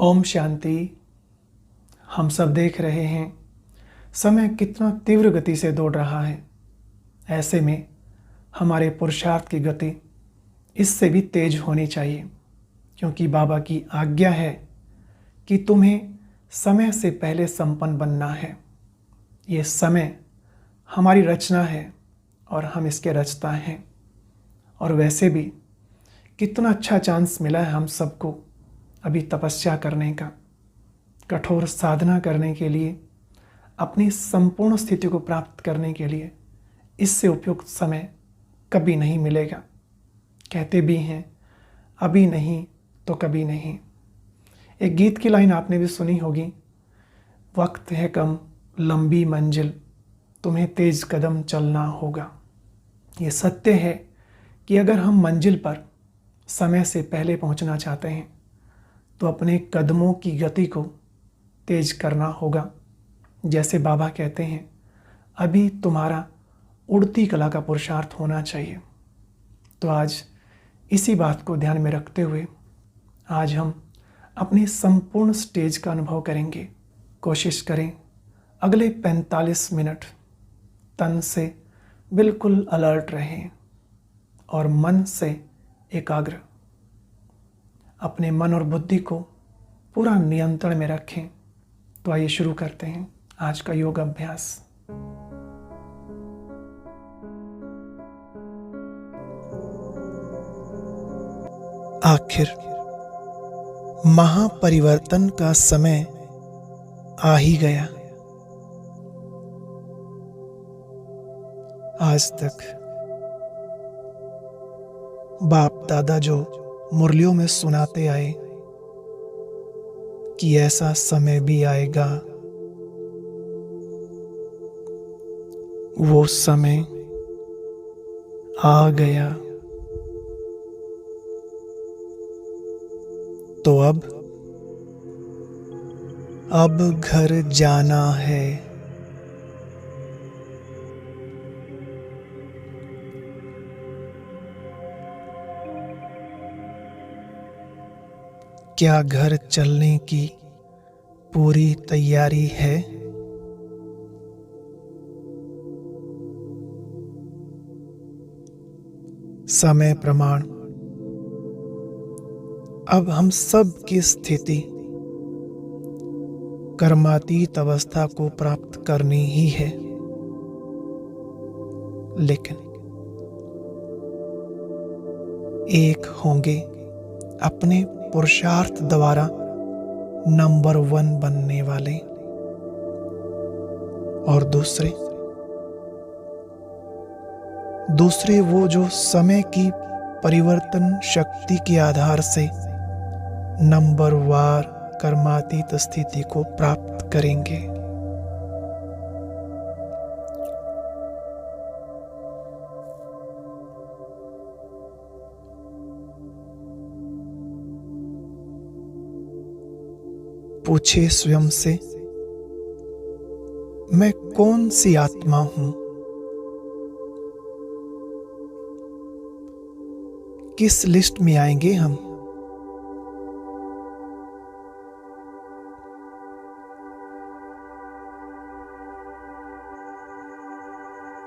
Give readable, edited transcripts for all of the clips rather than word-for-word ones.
ओम शांति। हम सब देख रहे हैं समय कितना तीव्र गति से दौड़ रहा है। ऐसे में हमारे पुरुषार्थ की गति इससे भी तेज होनी चाहिए, क्योंकि बाबा की आज्ञा है कि तुम्हें समय से पहले संपन्न बनना है। ये समय हमारी रचना है और हम इसके रचता हैं। और वैसे भी कितना अच्छा चांस मिला है हम सबको अभी तपस्या करने का, कठोर साधना करने के लिए, अपनी संपूर्ण स्थिति को प्राप्त करने के लिए। इससे उपयुक्त समय कभी नहीं मिलेगा। कहते भी हैं, अभी नहीं तो कभी नहीं। एक गीत की लाइन आपने भी सुनी होगी, वक्त है कम लंबी मंजिल, तुम्हें तेज कदम चलना होगा। ये सत्य है कि अगर हम मंजिल पर समय से पहले पहुंचना चाहते हैं तो अपने कदमों की गति को तेज करना होगा। जैसे बाबा कहते हैं, अभी तुम्हारा उड़ती कला का पुरुषार्थ होना चाहिए। तो आज इसी बात को ध्यान में रखते हुए आज हम अपनी संपूर्ण स्टेज का अनुभव करेंगे। कोशिश करें अगले 45 मिनट तन से बिल्कुल अलर्ट रहें और मन से एकाग्र। अपने मन और बुद्धि को पूरा नियंत्रण में रखें। तो आइए शुरू करते हैं आज का योग अभ्यास। आखिर महापरिवर्तन का समय आ ही गया। आज तक बाप दादा जो मुरलियों में सुनाते आए कि ऐसा समय भी आएगा, वो समय आ गया। तो अब घर जाना है। क्या घर चलने की पूरी तैयारी है? समय प्रमाण अब हम सब की स्थिति कर्मातीत अवस्था को प्राप्त करनी ही है, लेकिन एक होंगे अपने पुरुषार्थ द्वारा नंबर 1 बनने वाले, और दूसरे वो जो समय की परिवर्तन शक्ति के आधार से नंबर वार कर्मातीत स्थिति को प्राप्त करेंगे। पूछे स्वयं से, मैं कौन सी आत्मा हूं? किस लिस्ट में आएंगे हम?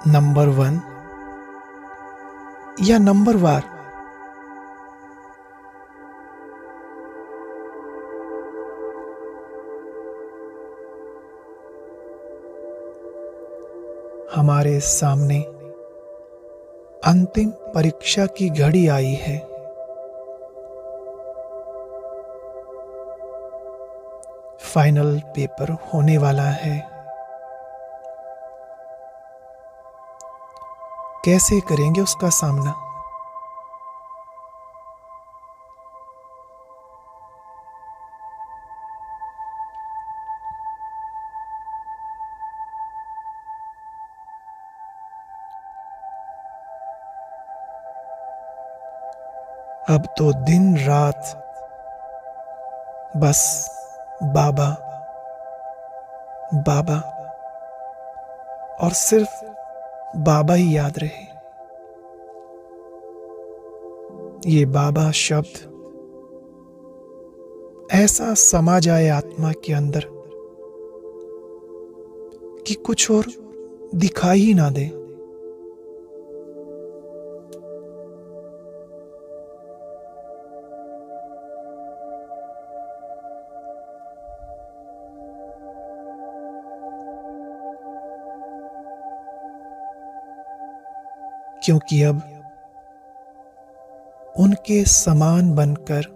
नंबर 1 या नंबर वार? हमारे सामने अंतिम परीक्षा की घड़ी आई है। फाइनल पेपर होने वाला है। कैसे करेंगे उसका सामना? अब तो दिन रात बस बाबा बाबा और सिर्फ बाबा ही याद रहे। ये बाबा शब्द ऐसा समा जाए आत्मा के अंदर कि कुछ और दिखाई ही ना दे। क्योंकि अब उनके समान बनकर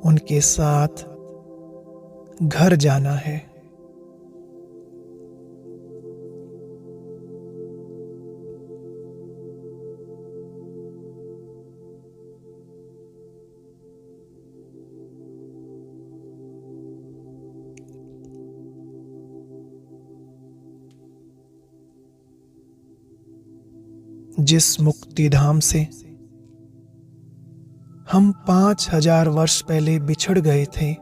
उनके साथ घर जाना है। जिस मुक्ति धाम से हम 5000 वर्ष पहले बिछड़ गए थे,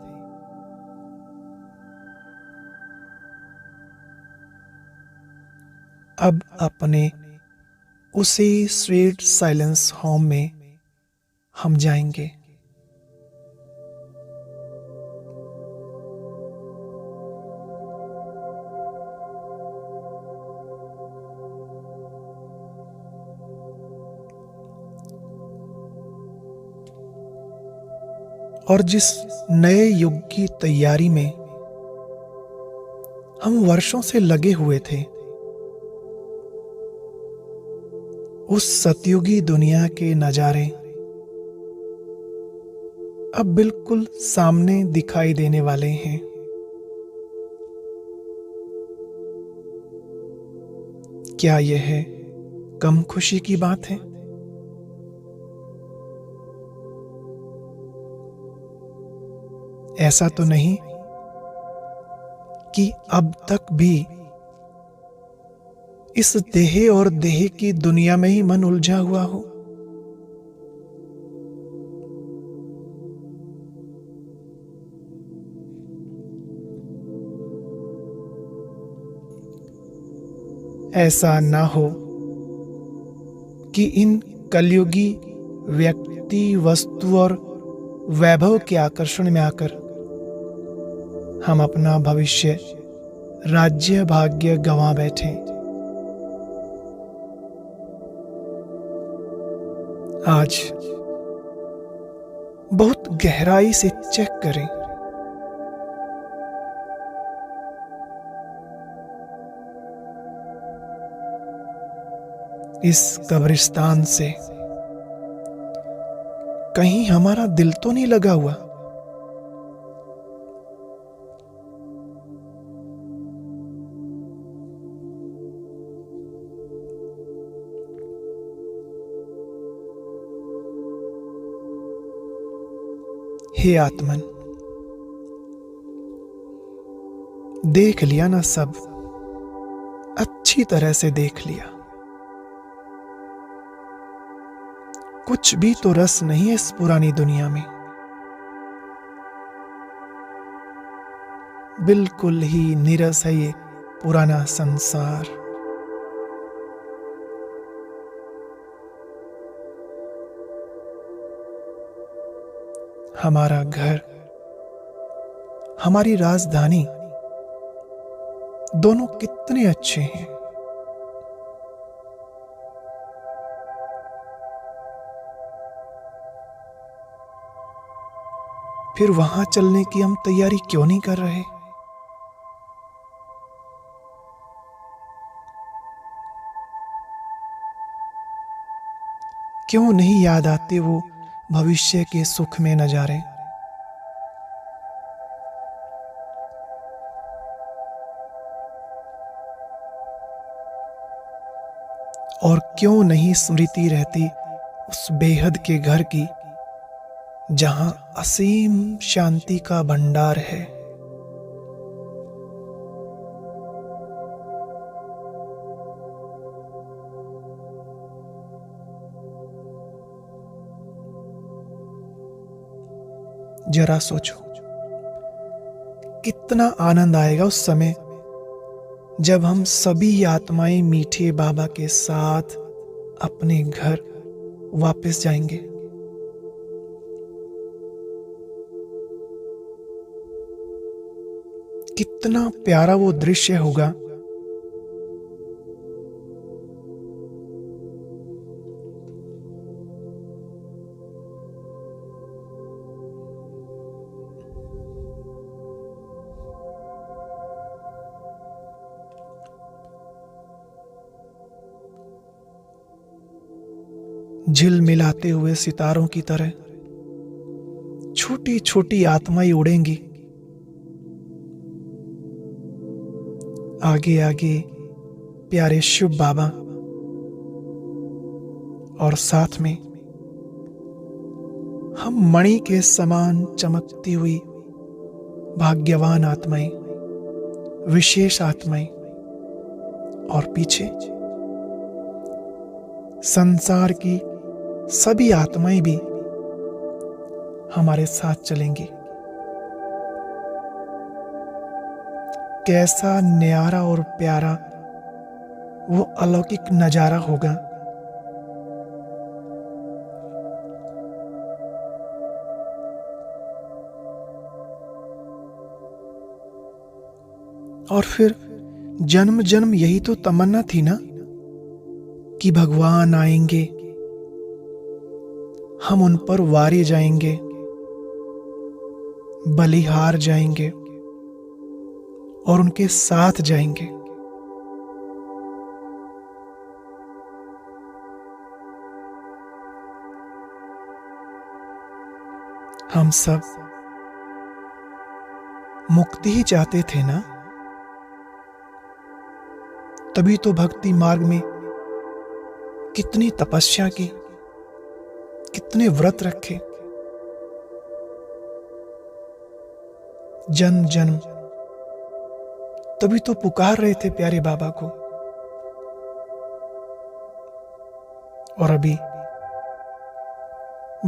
अब अपने उसी स्वीट साइलेंस होम में हम जाएंगे। और जिस नए युग की तैयारी में हम वर्षों से लगे हुए थे, उस सतयुगी दुनिया के नजारे अब बिल्कुल सामने दिखाई देने वाले हैं। क्या यह कम खुशी की बात है? ऐसा तो नहीं कि अब तक भी इस देह और देह की दुनिया में ही मन उलझा हुआ हो। ऐसा ना हो कि इन कलयुगी व्यक्ति, वस्तु और वैभव के आकर्षण में आकर हम अपना भविष्य, राज्य, भाग्य गंवा बैठे। आज बहुत गहराई से चेक करें। इस कब्रिस्तान से कहीं हमारा दिल तो नहीं लगा हुआ? हे आत्मन, देख लिया ना सब? अच्छी तरह से देख लिया। कुछ भी तो रस नहीं है इस पुरानी दुनिया में। बिल्कुल ही नीरस है ये पुराना संसार। हमारा घर, हमारी राजधानी दोनों कितने अच्छे हैं। फिर वहां चलने की हम तैयारी क्यों नहीं कर रहे? क्यों नहीं याद आते वो भविष्य के सुख में नजारे? और क्यों नहीं स्मृति रहती उस बेहद के घर की, जहां असीम शांति का भंडार है? जरा सोचो, कितना आनंद आएगा उस समय जब हम सभी आत्माएं मीठे बाबा के साथ अपने घर वापस जाएंगे। कितना प्यारा वो दृश्य होगा। झिलमिलाते हुए सितारों की तरह छोटी छोटी आत्माएं उड़ेंगी। आगे आगे प्यारे शिव बाबा और साथ में हम मणि के समान चमकती हुई भाग्यवान आत्माएं, विशेष आत्माएं, और पीछे संसार की सभी आत्माएं भी हमारे साथ चलेंगी। कैसा न्यारा और प्यारा वो अलौकिक नजारा होगा। और फिर जन्म जन्म यही तो तमन्ना थी ना कि भगवान आएंगे, हम उन पर वारे जाएंगे, बलिहार जाएंगे और उनके साथ जाएंगे। हम सब मुक्ति ही चाहते थे ना, तभी तो भक्ति मार्ग में कितनी तपस्या की, कितने व्रत रखे, जन्म जन्म तभी तो पुकार रहे थे प्यारे बाबा को। और अभी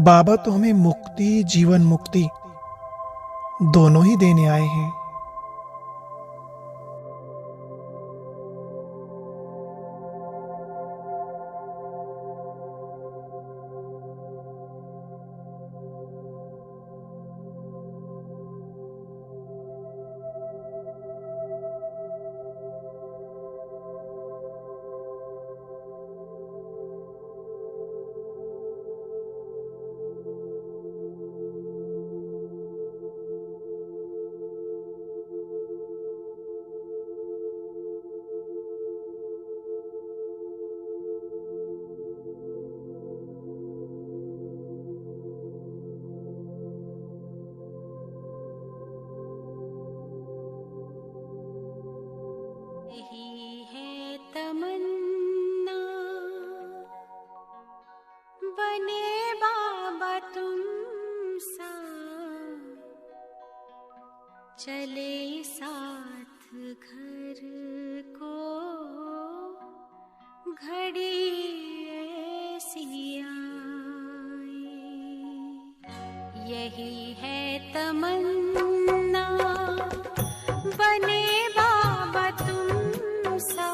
बाबा तो हमें मुक्ति, जीवन मुक्ति दोनों ही देने आए हैं। यही है तमन्ना, बने बाबा तुम सा, चले साथ घर को, घड़ी ऐसी आए। यही है तमन्ना, बने बाबा तुम सा,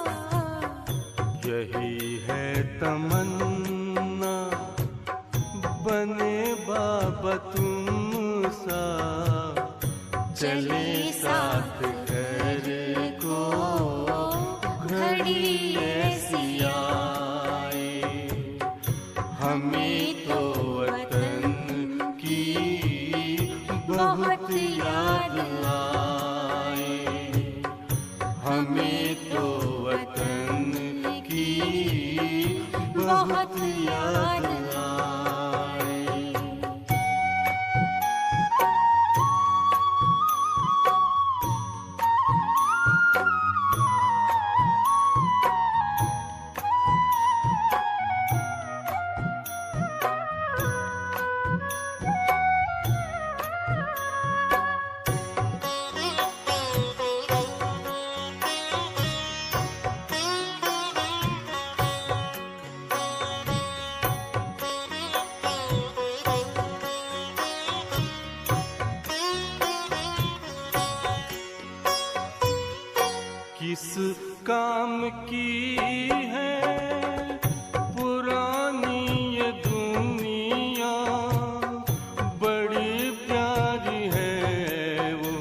यही है तमन्ना, बने बाबा तुम सा, चले साथ घर को, घड़ी ऐसी आए। हमें तो वतन की बहुत याद आए, हमें तो वतन की बहुत याद आए। किस काम की है पुरानी ये दुनिया, बड़ी प्यारी है वो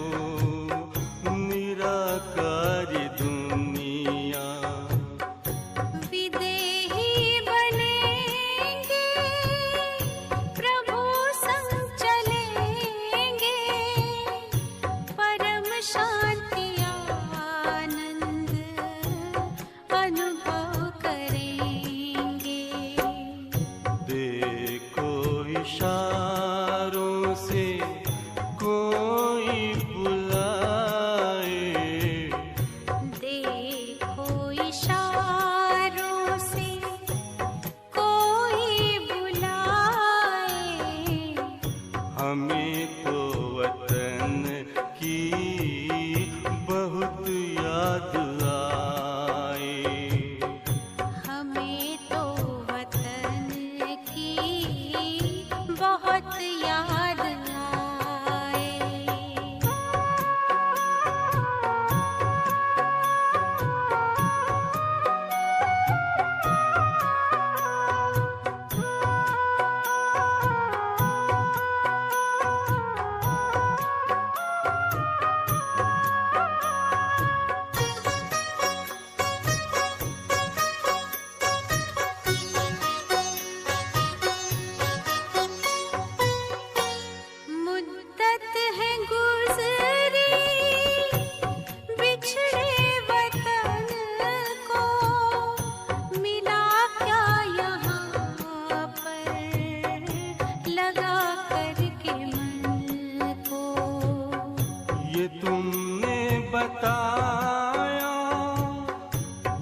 ये तुमने बताया,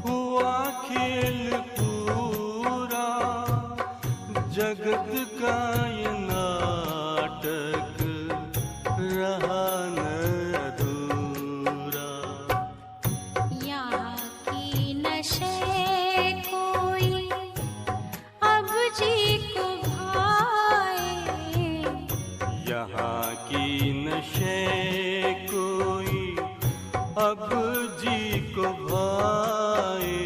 हुआ खेल पूरा, जगत का ये नाटक रहा न अधूरा। यहाँ की नशे कोई अब जी को भाए, यहाँ की नशे कोई अब जी को भाए।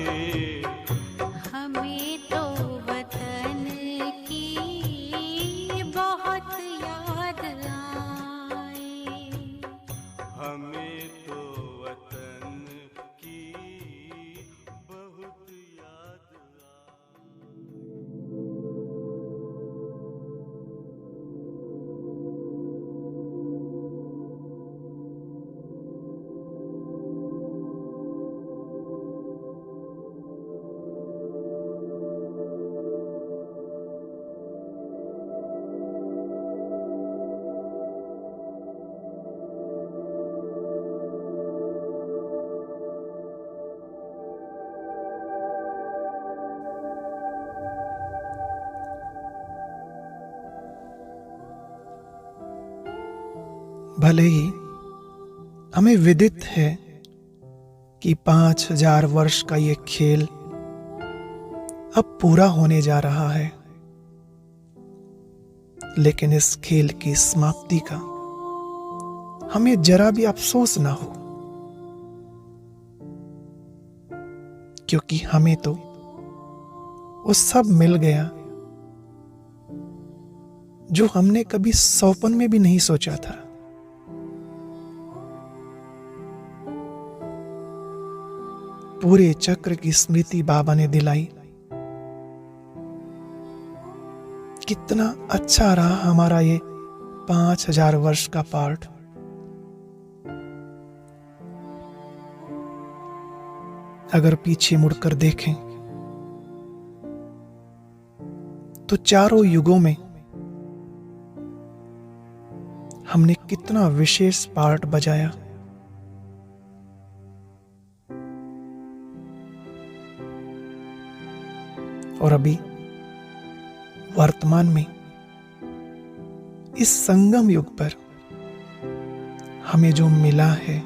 हमें तो वतन की बहुत याद आए। हमें तो वतन की बहुत याद आए। भले ही हमें विदित है कि 5000 वर्ष का ये खेल अब पूरा होने जा रहा है, लेकिन इस खेल की समाप्ति का हमें जरा भी अफसोस ना हो, क्योंकि हमें तो वो सब मिल गया जो हमने कभी सपन में भी नहीं सोचा था। पूरे चक्र की स्मृति बाबा ने दिलाई। कितना अच्छा रहा हमारा ये 5000 वर्ष का पार्ट। अगर पीछे मुड़कर देखें तो चारों युगों में हमने कितना विशेष पार्ट बजाया। और अभी वर्तमान में इस संगम युग पर हमें जो मिला है,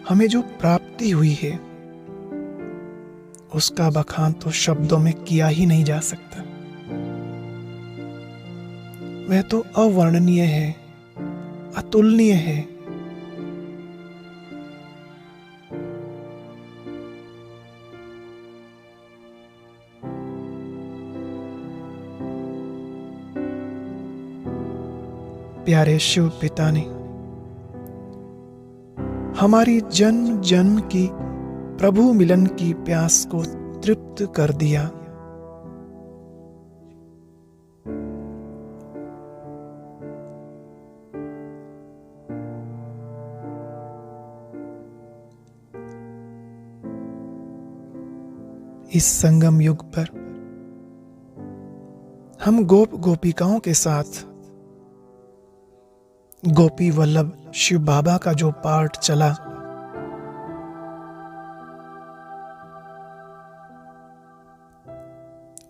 हमें जो प्राप्ति हुई है, उसका बखान तो शब्दों में किया ही नहीं जा सकता। वह तो अवर्णनीय है, अतुलनीय है। प्यारे शिव पिता ने हमारी जन्म जन्म की प्रभु मिलन की प्यास को तृप्त कर दिया। इस संगम युग पर हम गोप गोपिकाओं के साथ गोपी वल्लभ शिव बाबा का जो पार्ट चला,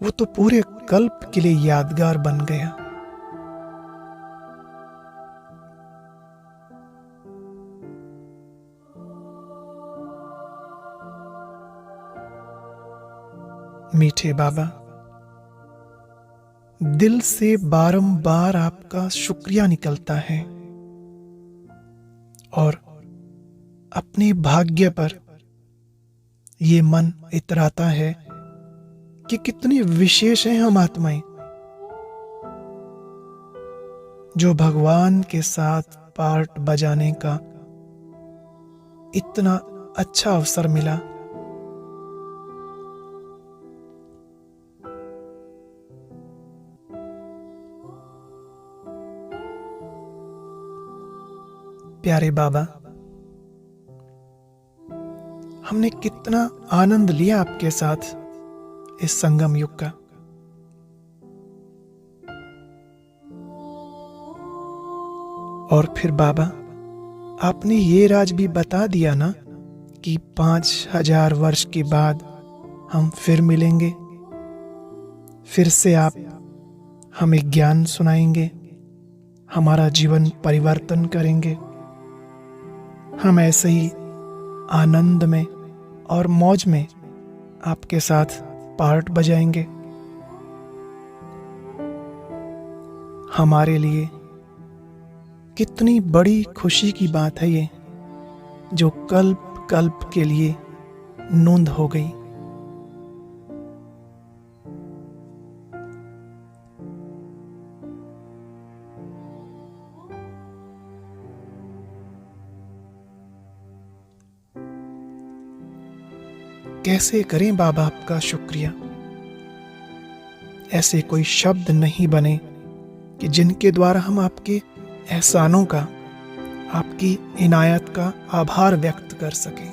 वो तो पूरे कल्प के लिए यादगार बन गया। मीठे बाबा, दिल से बारंबार आपका शुक्रिया निकलता है और अपने भाग्य पर ये मन इतराता है कि कितनी विशेष हैं हम आत्माएं, जो भगवान के साथ पार्ट बजाने का इतना अच्छा अवसर मिला। प्यारे बाबा, हमने कितना आनंद लिया आपके साथ इस संगम युग का। और फिर बाबा, आपने ये राज भी बता दिया ना कि 5000 वर्ष के बाद हम फिर मिलेंगे, फिर से आप हमें ज्ञान सुनाएंगे, हमारा जीवन परिवर्तन करेंगे, हम ऐसे ही आनंद में और मौज में आपके साथ पार्ट बजाएंगे। हमारे लिए कितनी बड़ी खुशी की बात है ये, जो कल्प कल्प के लिए नूंद हो गई। कैसे करें बाबा आपका शुक्रिया। ऐसे कोई शब्द नहीं बने कि जिनके द्वारा हम आपके एहसानों का, आपकी इनायत का आभार व्यक्त कर सकें।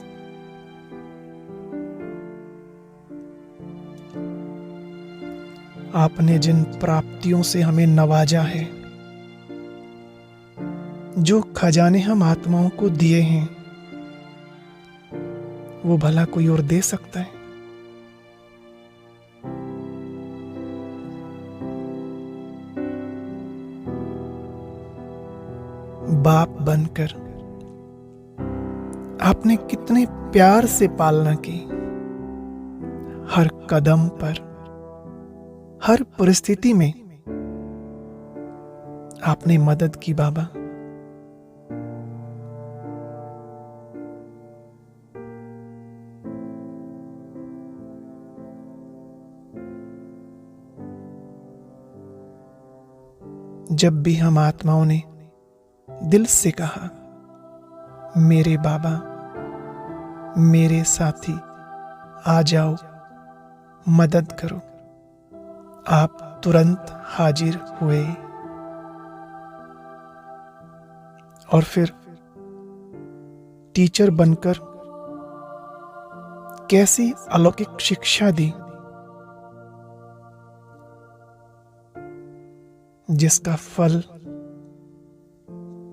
आपने जिन प्राप्तियों से हमें नवाजा है, जो खजाने हम आत्माओं को दिए हैं, वो भला कोई और दे सकता है? बाप बनकर आपने कितने प्यार से पालना की। हर कदम पर, हर परिस्थिति में आपने मदद की बाबा। जब भी हम आत्माओं ने दिल से कहा, मेरे बाबा, मेरे साथी, आ जाओ, मदद करो, आप तुरंत हाजिर हुए। और फिर टीचर बनकर कैसी अलौकिक शिक्षा दी, जिसका फल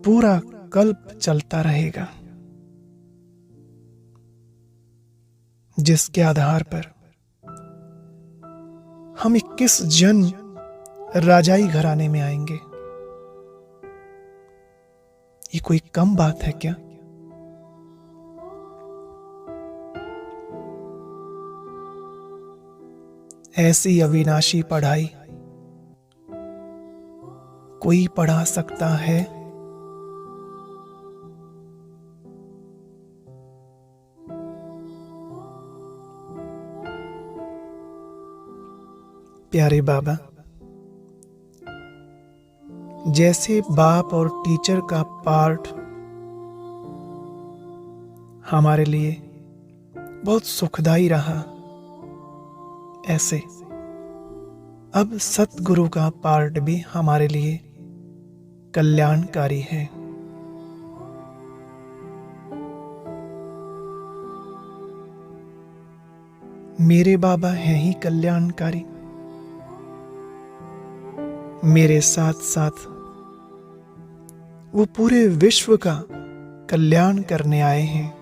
पूरा कल्प चलता रहेगा, जिसके आधार पर हम 21 जन्म राजाई घराने में आएंगे। ये कोई कम बात है क्या? ऐसी अविनाशी पढ़ाई कोई पढ़ा सकता है? प्यारे बाबा, जैसे बाप और टीचर का पार्ट हमारे लिए बहुत सुखदाई रहा, ऐसे अब सतगुरु का पार्ट भी हमारे लिए कल्याणकारी है। मेरे बाबा हैं ही कल्याणकारी। मेरे साथ साथ वो पूरे विश्व का कल्याण करने आए हैं।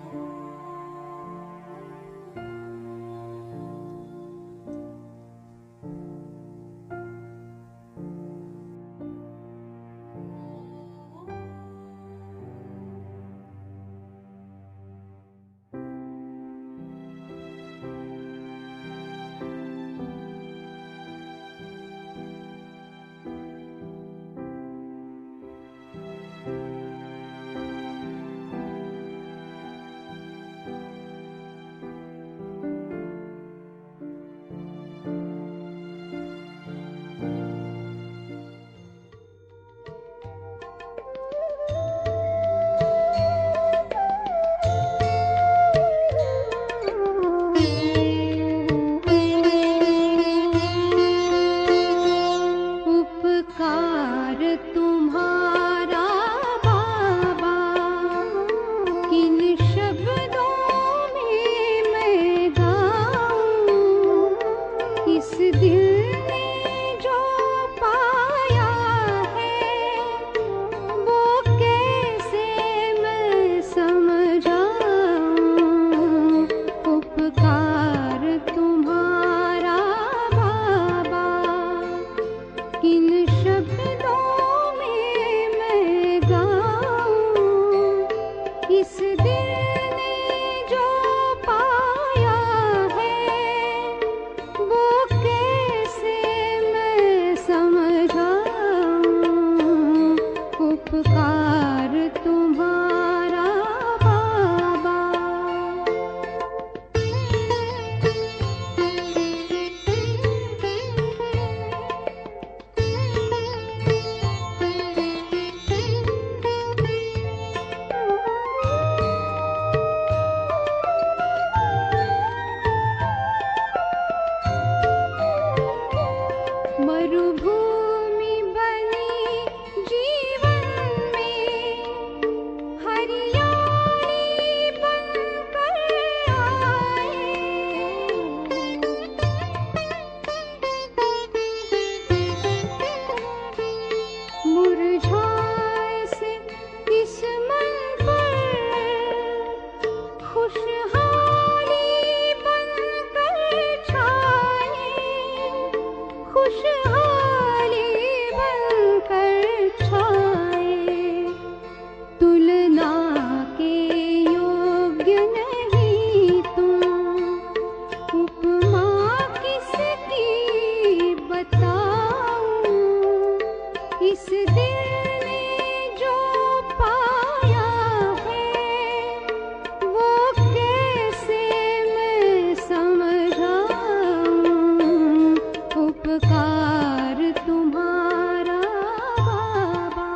तुम्हारा बाबा। मरुभूमि बनी जीवन में हरियाली बनकर आए। मुरझाए से इस मन पर खुशहाली बनकर छाए। खुशहाली बनकर छाए। तुलना के योग्य नहीं तुम, उपमा किसकी बताऊं। इस दिल ने जो पाया है वो कैसे मैं समझाऊं। उपकार तुम्हारा बाबा।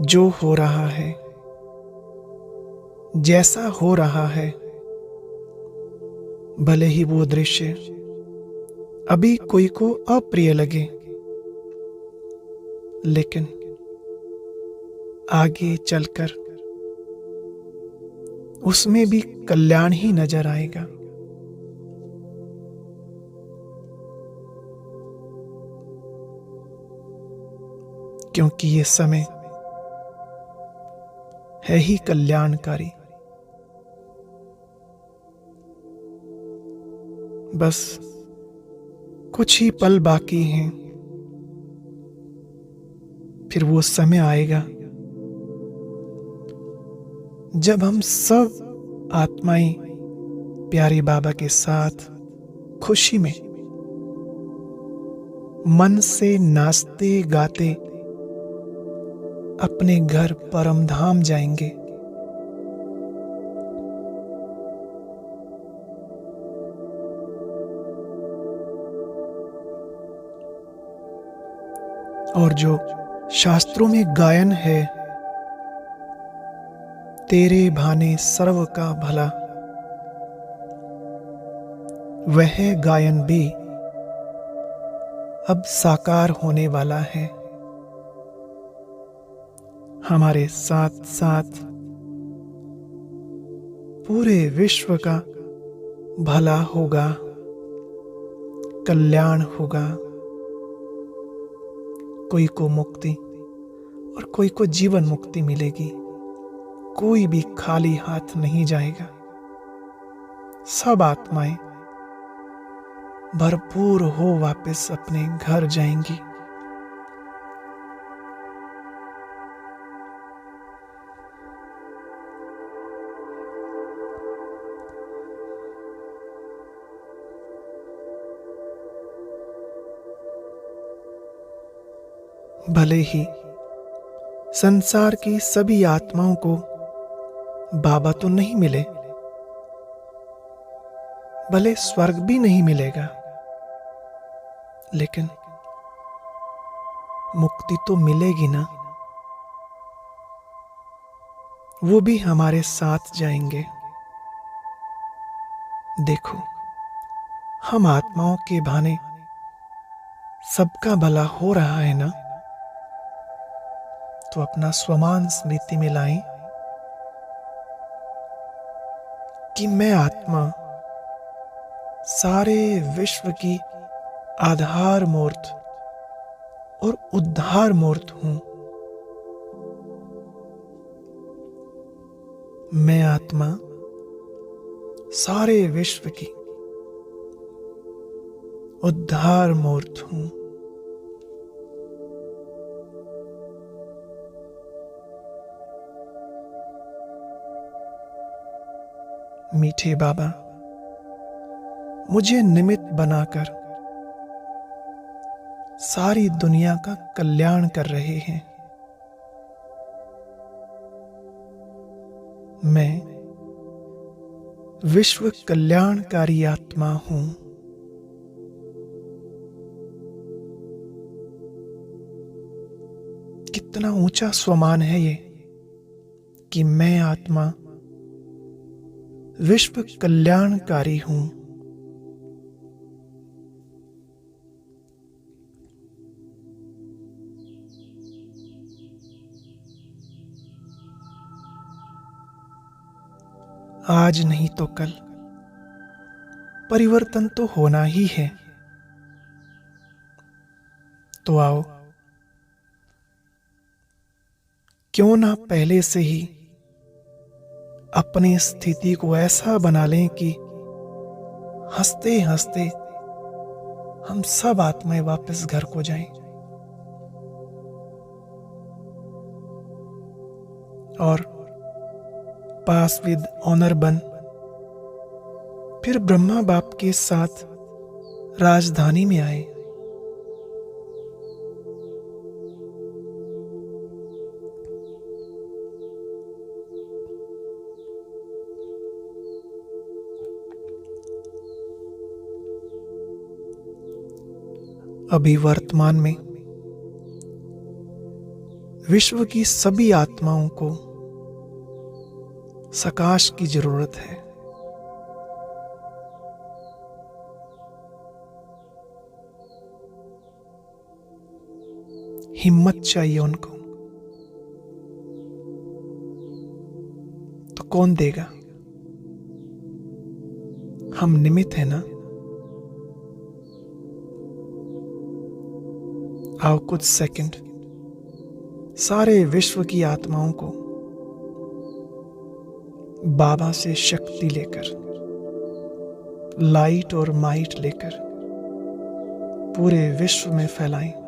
जो हो रहा है, जैसा हो रहा है, भले ही वो दृश्य अभी कोई को अप्रिय लगे, लेकिन आगे चलकर उसमें भी कल्याण ही नजर आएगा। क्योंकि ये समय है ही कल्याणकारी। बस कुछ ही पल बाकी हैं, फिर वो समय आएगा जब हम सब आत्माएं प्यारे बाबा के साथ खुशी में मन से नाचते गाते अपने घर परम धाम जाएंगे। और जो शास्त्रों में गायन है, तेरे भाने सर्व का भला, वह गायन भी अब साकार होने वाला है। हमारे साथ साथ पूरे विश्व का भला होगा, कल्याण होगा। कोई को मुक्ति और कोई को जीवन मुक्ति मिलेगी। कोई भी खाली हाथ नहीं जाएगा। सब आत्माएं भरपूर हो वापस अपने घर जाएंगी। भले ही संसार की सभी आत्माओं को बाबा तो नहीं मिले, भले स्वर्ग भी नहीं मिलेगा, लेकिन मुक्ति तो मिलेगी ना। वो भी हमारे साथ जाएंगे। देखो, हम आत्माओं के भाने सबका भला हो रहा है ना, तो अपना स्वमान स्मृति में लाएं कि मैं आत्मा सारे विश्व की आधार मूर्त और उद्धार मूर्त हूं। मैं आत्मा सारे विश्व की उद्धार मूर्त हूं। मीठे बाबा मुझे निमित्त बनाकर सारी दुनिया का कल्याण कर रहे हैं। मैं विश्व कल्याणकारी आत्मा हूं। कितना ऊंचा स्वमान है ये कि मैं आत्मा विश्व कल्याणकारी हूं। आज नहीं तो कल परिवर्तन तो होना ही है। तो आओ, क्यों ना पहले से ही अपनी स्थिति को ऐसा बना लें कि हंसते हंसते हम सब आत्माएं वापस घर को जाएं। और पास विद ऑनर बन फिर ब्रह्मा बाप के साथ राजधानी में आए। अभी वर्तमान में विश्व की सभी आत्माओं को सकाश की जरूरत है। हिम्मत चाहिए उनको। तो कौन देगा? हम निमित्त हैं ना। आओ कुछ सेकंड सारे विश्व की आत्माओं को बाबा से शक्ति लेकर, लाइट और माइट लेकर पूरे विश्व में फैलाएं।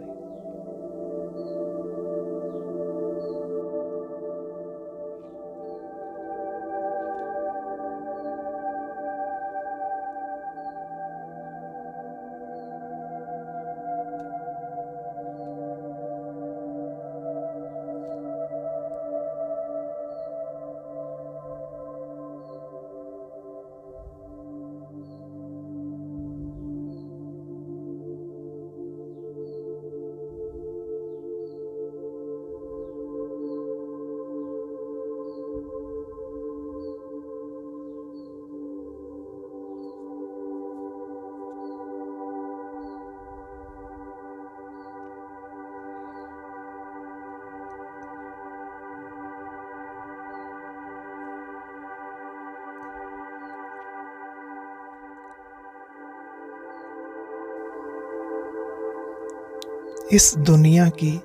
इस दुनिया की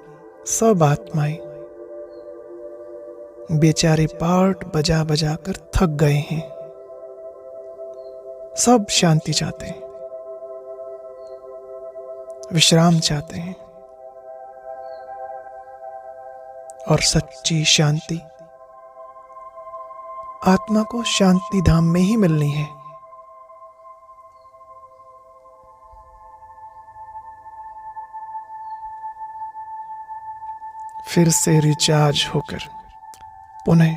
सब आत्माएं बेचारे पार्ट बजा बजा कर थक गए हैं। सब शांति चाहते हैं, विश्राम चाहते हैं। और सच्ची शांति आत्मा को शांति धाम में ही मिलनी है। फिर से रिचार्ज होकर पुनः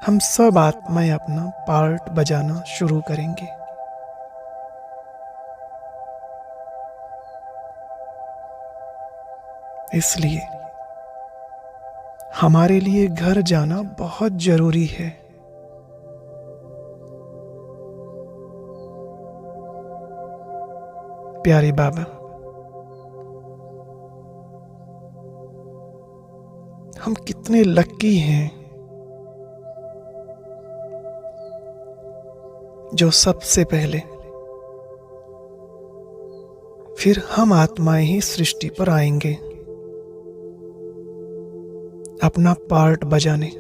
हम सब आत्माएं अपना पार्ट बजाना शुरू करेंगे। इसलिए हमारे लिए घर जाना बहुत जरूरी है। प्यारे बाबा, हम कितने लक्की हैं जो सबसे पहले फिर हम आत्माएं ही सृष्टि पर आएंगे अपना पार्ट बजाने।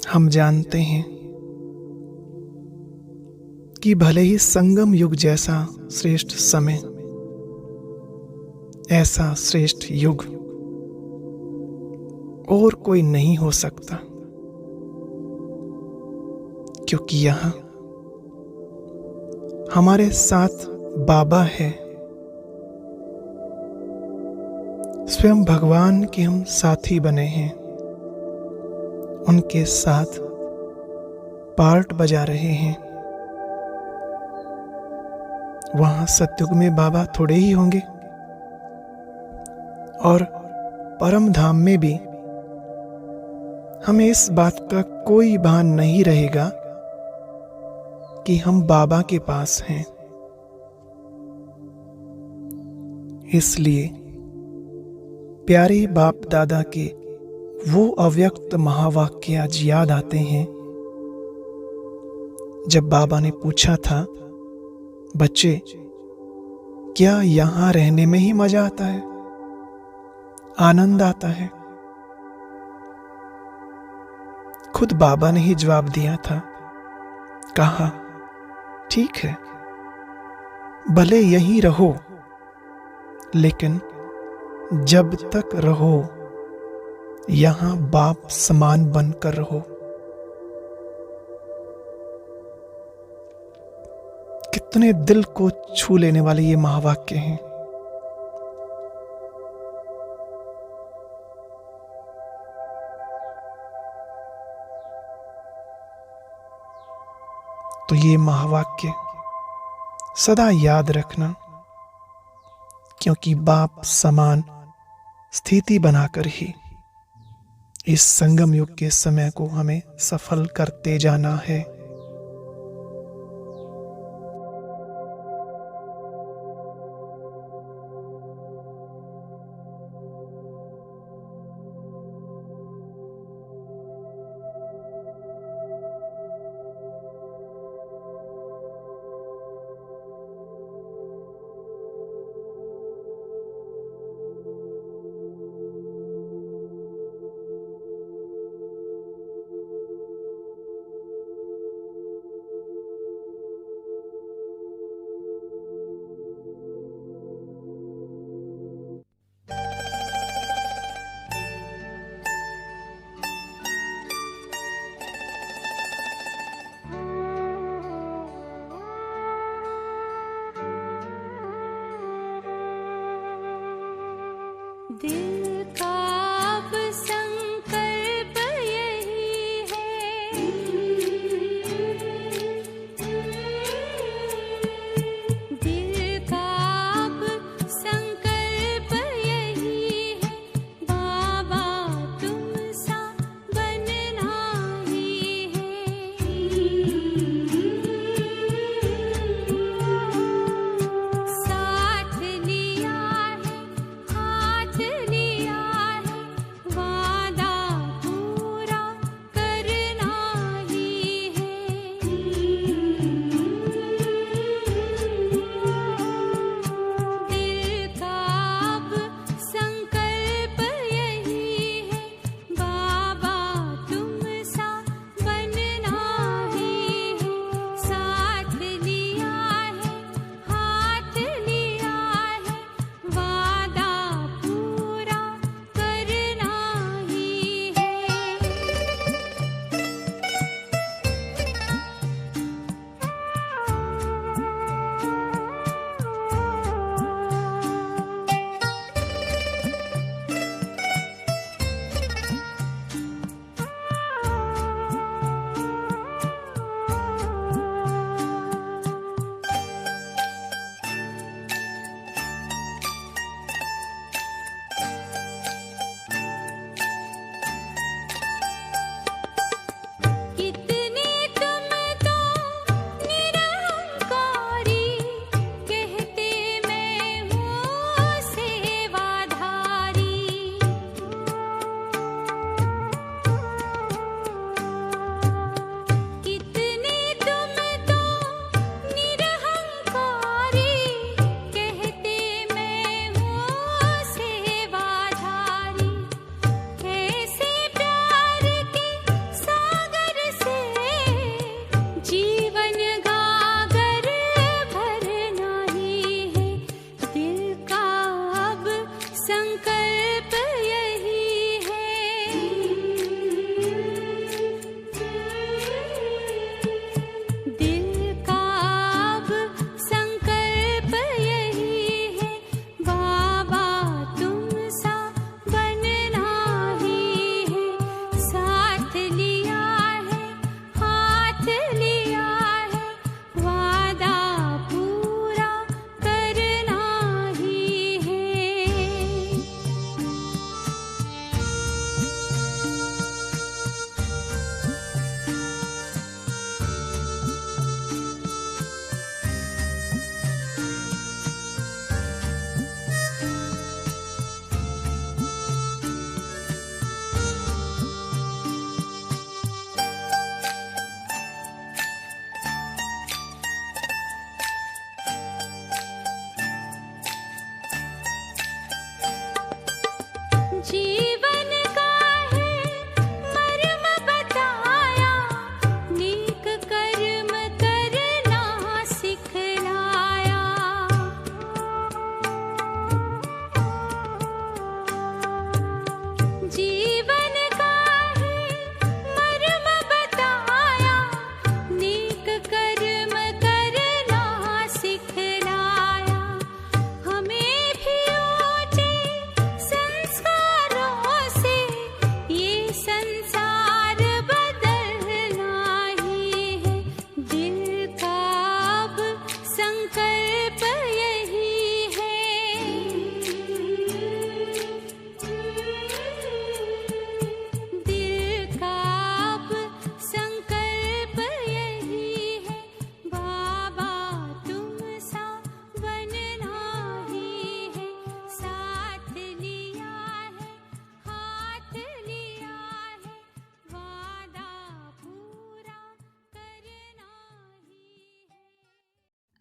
हम जानते हैं कि भले ही संगम युग जैसा श्रेष्ठ समय, ऐसा श्रेष्ठ युग और कोई नहीं हो सकता, क्योंकि यहां हमारे साथ बाबा है। स्वयं भगवान के हम साथी बने हैं, उनके साथ पार्ट बजा रहे हैं। वहां सतयुग में बाबा थोड़े ही होंगे, और परम धाम में भी हमें इस बात का कोई भान नहीं रहेगा कि हम बाबा के पास हैं। इसलिए प्यारे बाप दादा के वो अव्यक्त महावाक्य आज याद आते हैं, जब बाबा ने पूछा था, बच्चे क्या यहां रहने में ही मजा आता है, आनंद आता है? खुद बाबा ने ही जवाब दिया था, कहा ठीक है, भले यहीं रहो, लेकिन जब तक रहो यहां बाप समान बनकर रहो। कितने दिल को छू लेने वाले ये महावाक्य हैं। तो ये महावाक्य सदा याद रखना, क्योंकि बाप समान स्थिति बनाकर ही इस संगम युग के समय को हमें सफल करते जाना है। दिल का अब संकल्प यही है, दिल का अब संकल्प यही है, बाबा तुम सा बनना ही है। साथ लिया है, हाथ लिया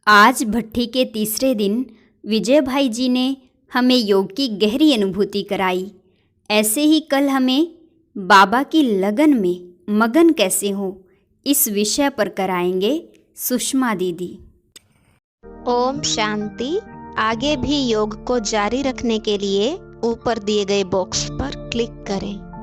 आज भट्ठी के तीसरे दिन विजय भाई जी ने हमें योग की गहरी अनुभूति कराई। ऐसे ही कल हमें बाबा की लगन में मगन कैसे हो, इस विषय पर कराएंगे सुषमा दीदी। ओम शांति। आगे भी योग को जारी रखने के लिए ऊपर दिए गए बॉक्स पर क्लिक करें।